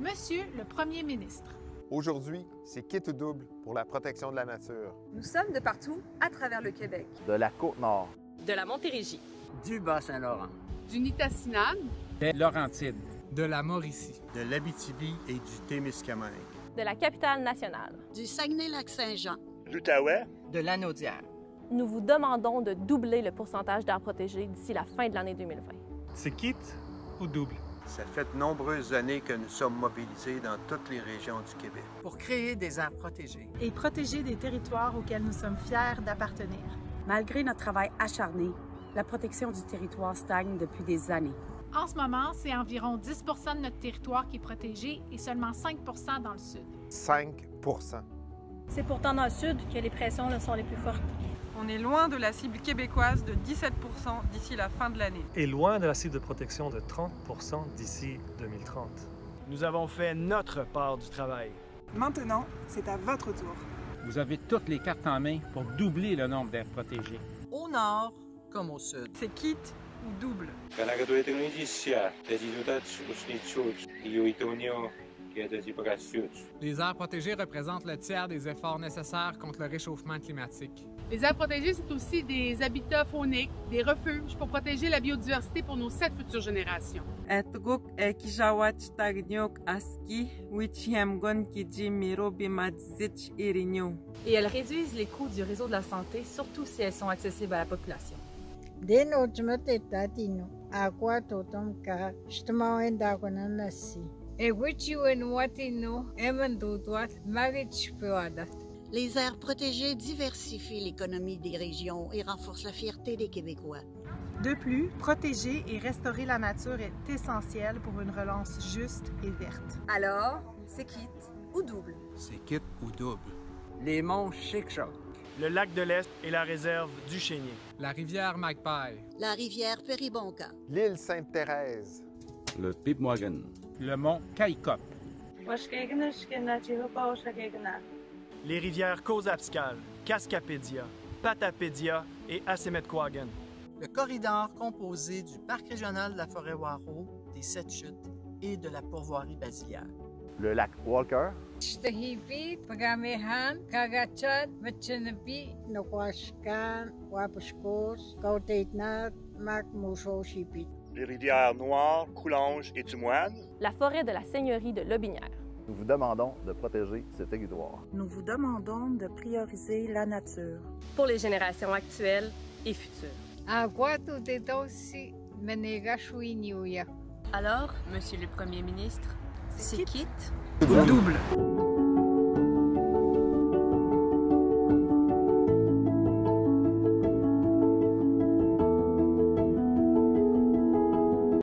Monsieur le Premier ministre. Aujourd'hui, c'est quitte ou double pour la protection de la nature. Nous sommes de partout à travers le Québec. De la Côte-Nord. De la Montérégie. Du Bas-Saint-Laurent. Du Nitassinan. Des Laurentides. De la Mauricie. De l'Abitibi et du Témiscamingue. De la capitale nationale. Du Saguenay-Lac-Saint-Jean. De l'Outaouais. De l'Anaudière. Nous vous demandons de doubler le pourcentage d'aires protégées d'ici la fin de l'année 2020. C'est quitte ou double? Ça fait de nombreuses années que nous sommes mobilisés dans toutes les régions du Québec. Pour créer des aires protégées. Et protéger des territoires auxquels nous sommes fiers d'appartenir. Malgré notre travail acharné, la protection du territoire stagne depuis des années. En ce moment, c'est environ 10 % de notre territoire qui est protégé et seulement 5 % dans le sud. 5 %. C'est pourtant dans le sud que les pressions sont les plus fortes. On est loin de la cible québécoise de 17 % d'ici la fin de l'année. Et loin de la cible de protection de 30 % d'ici 2030. Nous avons fait notre part du travail. Maintenant, c'est à votre tour. Vous avez toutes les cartes en main pour doubler le nombre d'aires protégées. Au nord comme au sud. C'est quitte ou double. Les aires protégées représentent le tiers des efforts nécessaires contre le réchauffement climatique. Les aires protégées, c'est aussi des habitats fauniques, des refuges pour protéger la biodiversité pour nos 7 futures générations. Et elles réduisent les coûts du réseau de la santé, surtout si elles sont accessibles à la population. Les aires protégées diversifient l'économie des régions et renforcent la fierté des Québécois. De plus, protéger et restaurer la nature est essentiel pour une relance juste et verte. Alors, c'est quitte ou double? C'est quitte ou double. Les monts Chic-Choc. Le lac de l'Est et la réserve du Chénier. La rivière Magpie. La rivière Péribonka. L'île Sainte-Thérèse. Le Pipmoagan. Le mont Kaikop. Les rivières Cozapscal, Cascapédia, Patapédia et Assemetquagan. Le corridor composé du Parc régional de la Forêt-Waro, des Sept Chutes et de la pourvoirie basilière. Le lac Walker. Les rivières Noire, Coulanges et Tumoine. La forêt de la seigneurie de Lobinière. Nous vous demandons de protéger ce territoire. Nous vous demandons de prioriser la nature. Pour les générations actuelles et futures. Alors, Monsieur le Premier ministre, c'est quitte ou double?